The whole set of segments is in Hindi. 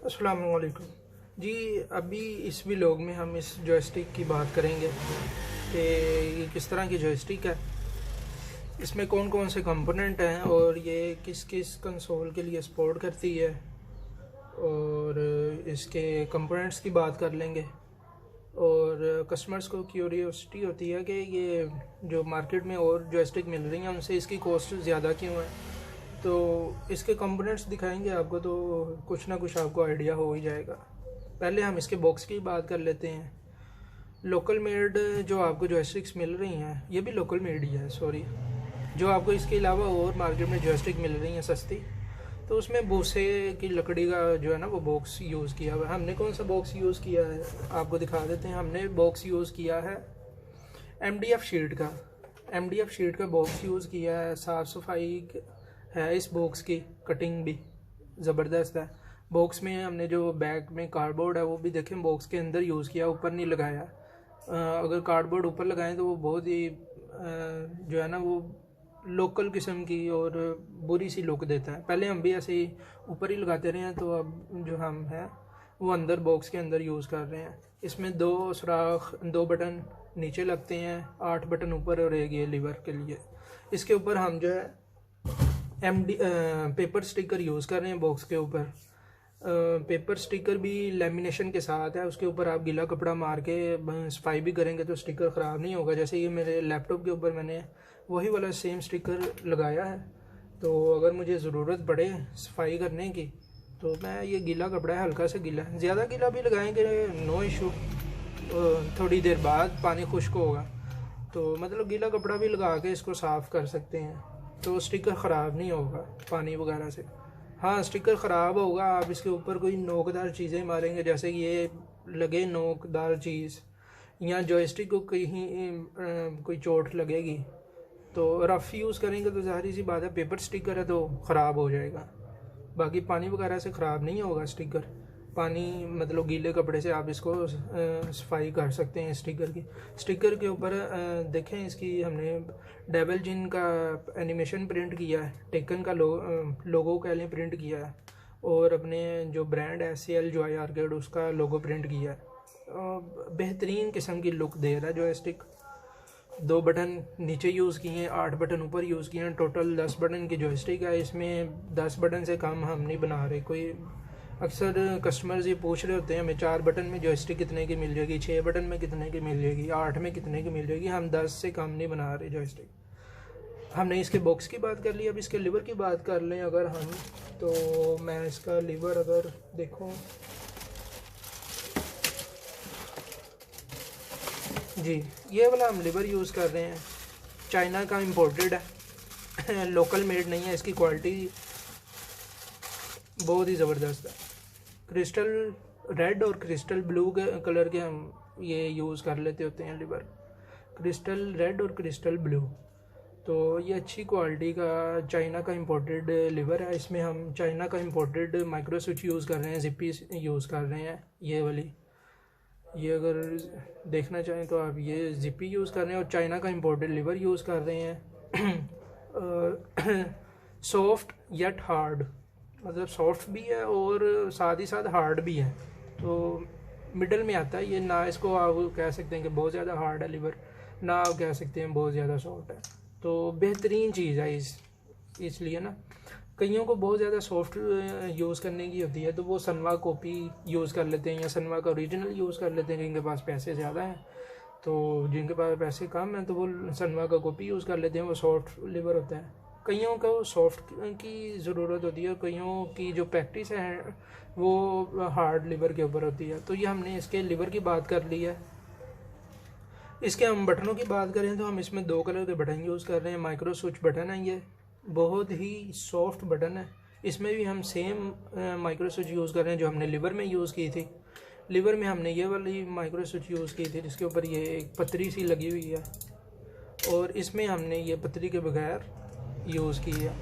अस्सलाम वालेकुम जी। अभी इस व्लॉग में हम इस जॉयस्टिक की बात करेंगे कि ये किस तरह की जॉयस्टिक है, इसमें कौन कौन से कंपोनेंट हैं और ये किस किस कंसोल के लिए सपोर्ट करती है, और इसके कंपोनेंट्स की बात कर लेंगे। और कस्टमर्स को क्यूरियोसिटी होती है कि ये जो मार्केट में और जॉयस्टिक मिल रही हैं उनसे इसकी कॉस्ट ज़्यादा क्यों है, तो इसके कंपोनेंट्स दिखाएंगे आपको, तो कुछ ना कुछ आपको आइडिया हो ही जाएगा। पहले हम इसके बॉक्स की बात कर लेते हैं। लोकल मेड जो आपको जॉयस्टिक्स मिल रही हैं, ये भी लोकल मेड ही है, सॉरी। जो आपको इसके अलावा और मार्केट में जॉयस्टिक मिल रही हैं सस्ती, तो उसमें भूसे की लकड़ी का जो है ना वो बॉक्स यूज़ किया हुआ है। हमने कौन सा बॉक्स यूज़ किया है आपको दिखा देते हैं। हमने बॉक्स यूज़ किया है MDF शीट का। MDF शीट का बॉक्स यूज़ किया है। साफ़ सफाई है इस बॉक्स की, कटिंग भी ज़बरदस्त है। बॉक्स में हमने जो बैक में कार्डबोर्ड है वो भी देखें बॉक्स के अंदर यूज़ किया, ऊपर नहीं लगाया। अगर कार्डबोर्ड ऊपर लगाएं तो वो बहुत ही जो है ना वो लोकल किस्म की और बुरी सी लुक देता है। पहले हम भी ऐसे ही ऊपर ही लगाते रहे हैं, तो अब जो हम हैं वो अंदर बॉक्स के अंदर यूज़ कर रहे हैं। इसमें 2 सुराख, 2 बटन नीचे लगते हैं, 8 बटन ऊपर और एक ये लीवर के लिए। इसके ऊपर हम जो है पेपर स्टिकर यूज़ कर रहे हैं बॉक्स के ऊपर। पेपर स्टिकर भी लेमिनेशन के साथ है, उसके ऊपर आप गीला कपड़ा मार के सफाई भी करेंगे तो स्टिकर ख़राब नहीं होगा। जैसे ये मेरे लैपटॉप के ऊपर मैंने वही वाला सेम स्टिकर लगाया है, तो अगर मुझे ज़रूरत पड़े सफाई करने की तो मैं ये गीला कपड़ा है, हल्का सा गीला, ज़्यादा गीला भी लगाएंगे नो इशू। थोड़ी देर बाद पानी खुश्क होगा तो मतलब गीला कपड़ा भी लगा के इसको साफ़ कर सकते हैं, तो स्टिकर ख़राब नहीं होगा पानी वगैरह से। हाँ, स्टिकर ख़राब होगा, आप इसके ऊपर कोई नोकदार चीज़ें मारेंगे, जैसे ये लगे नोकदार चीज़ या जॉयस्टिक को कहीं कोई चोट लगेगी, तो रफ़ यूज़ करेंगे तो ज़ाहिर सी बात है पेपर स्टिकर है तो ख़राब हो जाएगा। बाकी पानी वगैरह से ख़राब नहीं होगा स्टिकर। पानी मतलब गीले कपड़े से आप इसको सफाई कर सकते हैं स्टिकर की। स्टिकर के ऊपर देखें इसकी हमने डेविल जिन का एनिमेशन प्रिंट किया है, टेकन का लोगो कह लें प्रिंट किया है, और अपने जो ब्रांड है CL जॉय आर्केड उसका लोगो प्रिंट किया है। बेहतरीन किस्म की लुक दे रहा है जॉयस्टिक। 2 बटन नीचे यूज़ किए हैं, 8 बटन ऊपर यूज़ किए हैं, टोटल 10 बटन की जॉयस्टिक है। इसमें 10 बटन से कम हम नहीं बना रहे। कोई अक्सर कस्टमर्स ये पूछ रहे होते हैं हमें 4 बटन में जॉयस्टिक कितने की मिल जाएगी, 6 बटन में कितने की मिल जाएगी, 8 में कितने की मिल जाएगी। हम 10 से कम नहीं बना रहे जॉयस्टिक। हमने इसके बॉक्स की बात कर ली, अब इसके लीवर की बात कर लें अगर हम, तो मैं इसका लीवर अगर देखूँ जी, ये वाला हम लीवर यूज़ कर रहे हैं, चाइना का इम्पोर्टेड है लोकल मेड नहीं है। इसकी क्वालिटी बहुत ही ज़बरदस्त है। क्रिस्टल रेड और क्रिस्टल ब्लू के कलर के हम ये यूज़ कर लेते होते हैं लीवर, क्रिस्टल रेड और क्रिस्टल ब्लू। तो ये अच्छी क्वालिटी का चाइना का इम्पोर्टेड लीवर है। इसमें हम चाइना का इम्पोर्टेड माइक्रो स्विच यूज़ कर रहे हैं, जिप्पी यूज़ कर रहे हैं ये वाली। ये अगर देखना चाहें तो आप ये जिप्पी यूज़ कर रहे हैं और चाइना का इम्पोर्टेड लीवर यूज़ कर रहे हैं। सॉफ्ट यट हार्ड, मतलब सॉफ्ट भी है और साथ ही साथ हार्ड भी है, तो मिडल में आता है ये। ना इसको आप कह सकते हैं कि बहुत ज़्यादा हार्ड है लीवर, ना आप कह सकते हैं बहुत ज़्यादा सॉफ्ट है। तो बेहतरीन चीज़ है इसलिए ना, कईयों को बहुत ज़्यादा सॉफ्ट यूज़ करने की होती है तो वो सनवा कॉपी यूज़ कर लेते हैं या सनवा का ओरिजिनल यूज़ कर लेते हैं। जिनके पास पैसे ज़्यादा हैं, तो जिनके पास पैसे कम हैं तो वो सनवा का कॉपी यूज़ कर लेते हैं, वो सॉफ्ट लीवर होता है। कईयों को सॉफ्ट की ज़रूरत होती है, कईयों की जो प्रैक्टिस है वो हार्ड लीवर के ऊपर होती है। तो ये हमने इसके लीवर की बात कर ली है। इसके हम बटनों की बात करें तो हम इसमें 2 कलर के बटन यूज़ कर रहे हैं। माइक्रो स्विच बटन है, ये बहुत ही सॉफ्ट बटन है। इसमें भी हम सेम माइक्रो स्विच यूज़ कर रहे हैं जो हमने लीवर में यूज़ की थी। लीवर में हमने ये वाली माइक्रो स्विच यूज़ की थी जिसके ऊपर ये एक पतरी सी लगी हुई है, और इसमें हमने ये पतरी के बगैर यूज़ की है।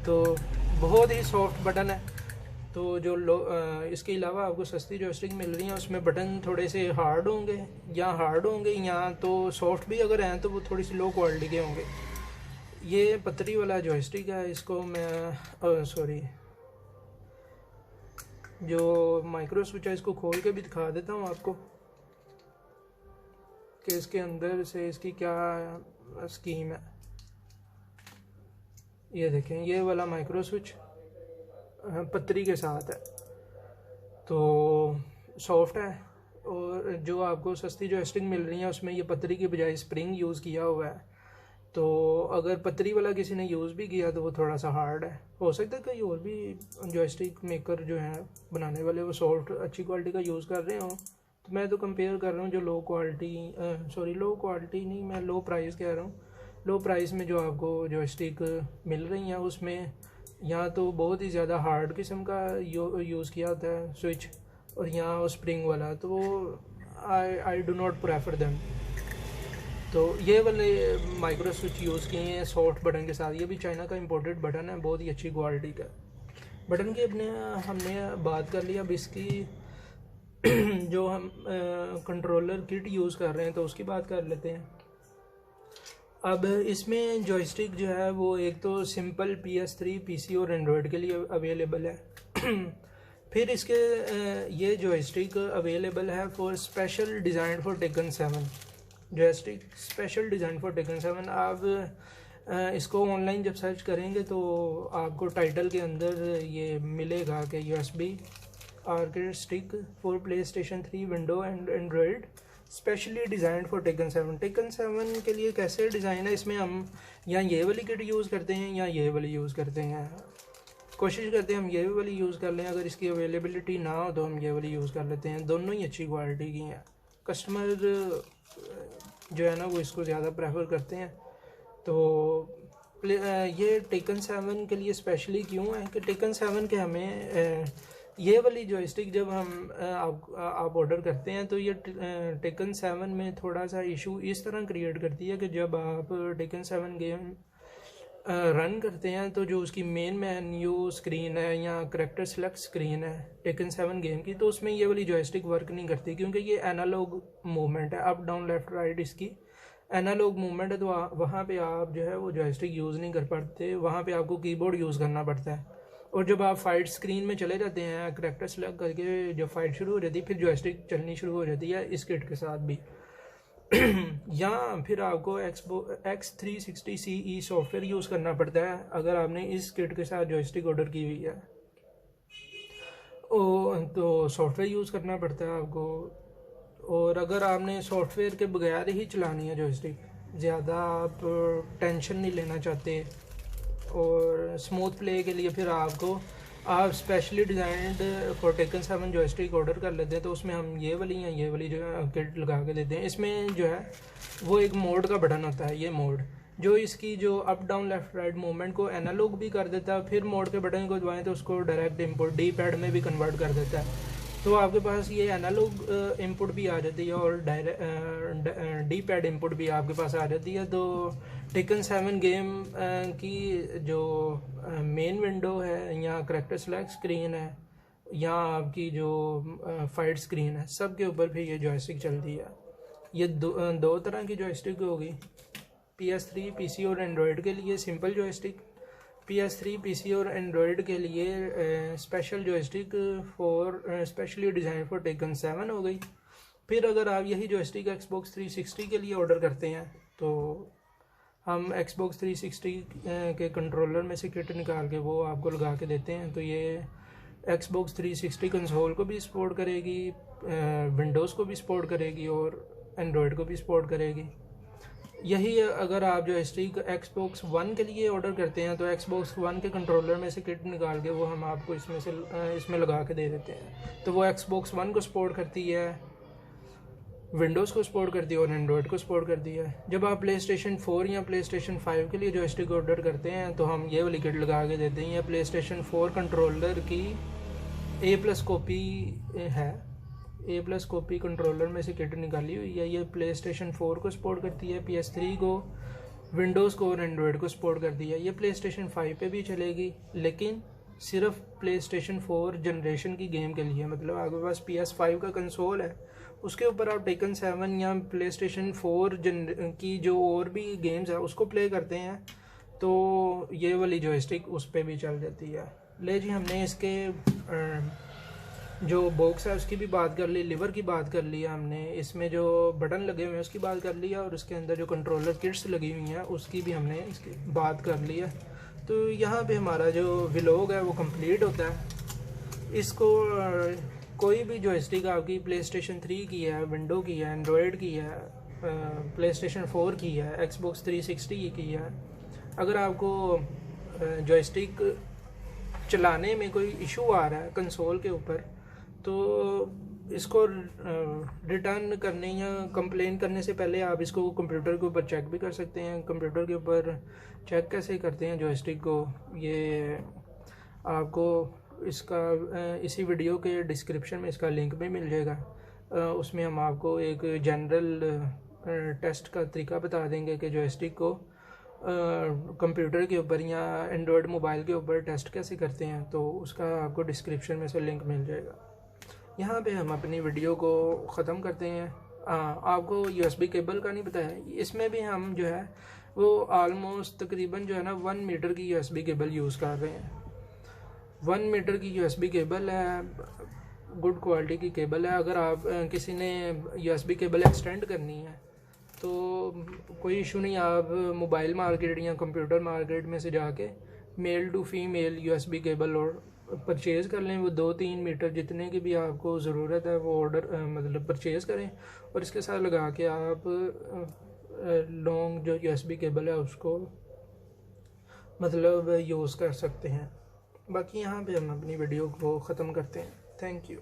तो बहुत ही सॉफ्ट बटन है। तो जो इसके अलावा आपको सस्ती जॉयस्टिक मिल रही है उसमें बटन थोड़े से हार्ड होंगे, या तो सॉफ्ट भी अगर हैं तो वो थोड़ी सी लो क्वालिटी के होंगे। ये पतरी वाला जॉयस्टिक है, इसको मैं जो माइक्रो स्विच है इसको खोल के भी दिखा देता हूँ आपको कि इसके अंदर से इसकी क्या स्कीम है। ये देखें, ये वाला माइक्रो स्विच पत्तरी के साथ है, तो सॉफ्ट है। और जो आपको सस्ती जॉयस्टिक मिल रही है उसमें ये पत्तरी की बजाय स्प्रिंग यूज़ किया हुआ है, तो अगर पत्तरी वाला किसी ने यूज़ भी किया तो वो थोड़ा सा हार्ड है। हो सकता है कि और भी जॉयस्टिक मेकर जो हैं बनाने वाले वो सॉफ्ट अच्छी क्वालिटी का यूज़ कर रहे हों, तो मैं तो कंपेयर कर रहा हूँ जो लो क्वालिटी नहीं, मैं लो प्राइस कह रहा हूँ। लो प्राइस में जो आपको जॉयस्टिक मिल रही हैं उसमें यहाँ तो बहुत ही ज़्यादा हार्ड किस्म का यूज़ किया होता है स्विच, और यहाँ वो स्प्रिंग वाला, तो I do not prefer them. तो ये वाले माइक्रो स्विच यूज़ किए हैं सॉफ्ट बटन के साथ। ये भी चाइना का इंपोर्टेड बटन है, बहुत ही अच्छी क्वालिटी का बटन की। हमने बात कर लिया अब इसकी जो हम कंट्रोलर किट यूज़ कर रहे हैं तो उसकी बात कर लेते हैं। अब इसमें जॉयस्टिक जो है वो एक तो सिंपल PS3 PC और एंड्रॉयड के लिए अवेलेबल है। फिर इसके ये जॉयस्टिक अवेलेबल है for special design for taken 7। Joystick special design for taken 7। आप इसको ऑनलाइन जब सर्च करेंगे तो आपको टाइटल के अंदर ये मिलेगा कि USB arcade stick for PlayStation 3 window and Android specially design for taken 7। Taken 7 के लिए कैसे डिज़ाइन है, इसमें हम या ये वाली किट यूज़ करते हैं या ये वाली यूज़ करते हैं। कोशिश करते हैं हम ये वाली यूज़ कर लें, अगर इसकी अवेलेबिलिटी ना हो तो हम ये वाली यूज़ कर लेते हैं। दोनों ही अच्छी क्वालिटी की हैं, कस्टमर जो है ना वो इसको ज़्यादा प्रेफर करते हैं। तो ये टेकन 7 के लिए स्पेशली क्यों है कि टेकन 7 के हमें ये वाली जॉयस्टिक जब हम आप ऑर्डर करते हैं तो ये टेकन 7 में थोड़ा सा इशू इस तरह क्रिएट करती है कि जब आप टेकन 7 गेम रन करते हैं तो जो उसकी मेन मेन्यू स्क्रीन है या करेक्टर सेलेक्ट स्क्रीन है टेकन 7 गेम की, तो उसमें ये वाली जॉयस्टिक वर्क नहीं करती क्योंकि ये एनालॉग मूवमेंट है, अप डाउन लेफ्ट राइट इसकी एनालॉग मूवमेंट है। तो वहाँ पे आप जो है वो जॉयस्टिक यूज़ नहीं कर पाते, वहाँ पे आपको कीबोर्ड यूज़ करना पड़ता है। और जब आप फाइट स्क्रीन में चले जाते हैं करेक्टर सेलेक्ट करके जब फाइट शुरू हो जाती है फिर जॉयस्टिक चलनी शुरू हो जाती है इस किट के साथ भी। या फिर आपको X360 CE सॉफ्टवेयर यूज़ करना पड़ता है अगर आपने इस किट के साथ जॉयस्टिक ऑर्डर की हुई है, तो सॉफ्टवेयर यूज़ करना पड़ता है आपको। और अगर आपने सॉफ्टवेयर के बगैर ही चलानी है जॉयस्टिक, ज़्यादा आप टेंशन नहीं लेना चाहते और स्मूथ प्ले के लिए फिर आप specially designed for taken 7 joystick order कर लेते हैं तो उसमें हम ये वाली जो है किट लगा के देते हैं। इसमें जो है वो एक मोड का बटन होता है, ये मोड जो इसकी जो up down left right movement को एनालॉग भी कर देता है, फिर मोड के बटन को दबाएं तो उसको डायरेक्ट इंपुट D-पैड में भी कन्वर्ट कर देता है। तो आपके पास ये एनालॉग इंपुट भी आ जाती है और D-पैड इंपुट भी आपके पास आ जाती है। तो टेकन 7 गेम की जो मेन विंडो है या करेक्टर सेलेक्ट स्क्रीन है या आपकी जो फाइट स्क्रीन है सब के ऊपर फिर ये जॉयस्टिक चलती है। ये दो तरह की जॉयस्टिक होगी, PS3 PC और एंड्रॉयड के लिए सिंपल जॉयस्टिक, PS3 PC और एंड्रॉयड के लिए special joystick for specially design for taken 7 हो गई। फिर अगर आप यही जॉयस्टिक Xbox 360 के लिए ऑर्डर करते हैं तो हम Xbox 360 के कंट्रोलर में से किट निकाल के वो आपको लगा के देते हैं। तो ये Xbox 360 कंसोल को भी सपोर्ट करेगी, विंडोज़ को भी सपोर्ट करेगी और एंड्रॉयड को भी सपोर्ट करेगी। यही अगर आप जॉयस्टिक Xbox One के लिए ऑर्डर करते हैं तो Xbox One के कंट्रोलर में से किट निकाल के वो हम आपको इसमें लगा के दे देते हैं। तो वो Xbox One को सपोर्ट करती है, विंडोज़ को सपोर्ट करती है और एंड्रॉयड को सपोर्ट करती है। जब आप PlayStation 4 या PlayStation 5 के लिए जॉयस्टिक ऑर्डर करते हैं तो हम ये वाली किट लगा के देते हैं। PlayStation 4 कंट्रोलर की A+ कॉपी है, A+ कॉपी कंट्रोलर में से किट निकाली हुई है। ये PlayStation 4 को सपोर्ट करती है, PS3 को, विंडोज़ को और एंड्रॉयड को सपोर्ट करती है। ये PlayStation 5 पे भी चलेगी लेकिन सिर्फ PlayStation 4 जनरेशन की गेम के लिए। मतलब आपके पास PS5 का कंसोल है उसके ऊपर आप टेकन 7 या PlayStation 4 की जो और भी गेम्स है उसको प्ले करते हैं तो ये वाली जॉयस्टिक उस पर भी चल जाती है। ले जी, हमने इसके जो बॉक्स है उसकी भी बात कर ली, लिवर की बात कर ली हमने, इसमें जो बटन लगे हुए हैं उसकी बात कर लिया, और उसके अंदर जो कंट्रोलर किट्स लगी हुई हैं उसकी भी हमने इसकी बात कर ली है। तो यहाँ पे हमारा जो व्लॉग है वो कंप्लीट होता है। इसको कोई भी जॉयस्टिक आपकी प्ले स्टेशन 3 की है, विंडो की है, एंड्रॉयड की है, प्ले स्टेशन 4 की है, एक्सबॉक्स 360 की है, अगर आपको जॉयस्टिक चलाने में कोई इशू आ रहा है कंसोल के ऊपर, तो इसको रिटर्न करने या कंप्लेन करने से पहले आप इसको कंप्यूटर के ऊपर चेक भी कर सकते हैं। कंप्यूटर के ऊपर चेक कैसे करते हैं जॉयस्टिक को, ये आपको इसका इसी वीडियो के डिस्क्रिप्शन में इसका लिंक भी मिल जाएगा। उसमें हम आपको एक जनरल टेस्ट का तरीका बता देंगे कि जॉयस्टिक को कंप्यूटर के ऊपर या एंड्रॉयड मोबाइल के ऊपर टेस्ट कैसे करते हैं, तो उसका आपको डिस्क्रिप्शन में से लिंक मिल जाएगा। यहाँ पे हम अपनी वीडियो को ख़त्म करते हैं। आपको यूएसबी केबल का नहीं बताया, इसमें भी हम जो है वो ऑलमोस्ट तकरीबन जो है ना 1 मीटर की यूएसबी केबल यूज़ कर रहे हैं। 1 मीटर की यूएसबी केबल है, गुड क्वालिटी की केबल है। अगर आप किसी ने यूएसबी केबल एक्सटेंड करनी है तो कोई इशू नहीं, आप मोबाइल मार्केट या कंप्यूटर मार्केट में से जाके male to female USB cable और परचेज़ कर लें। वो 2-3 मीटर जितने की भी आपको ज़रूरत है वो ऑर्डर मतलब परचेज़ करें, और इसके साथ लगा के आप लॉन्ग जो यूएसबी केबल है उसको मतलब यूज़ कर सकते हैं। बाकी यहाँ पे हम अपनी वीडियो को ख़त्म करते हैं। Thank you.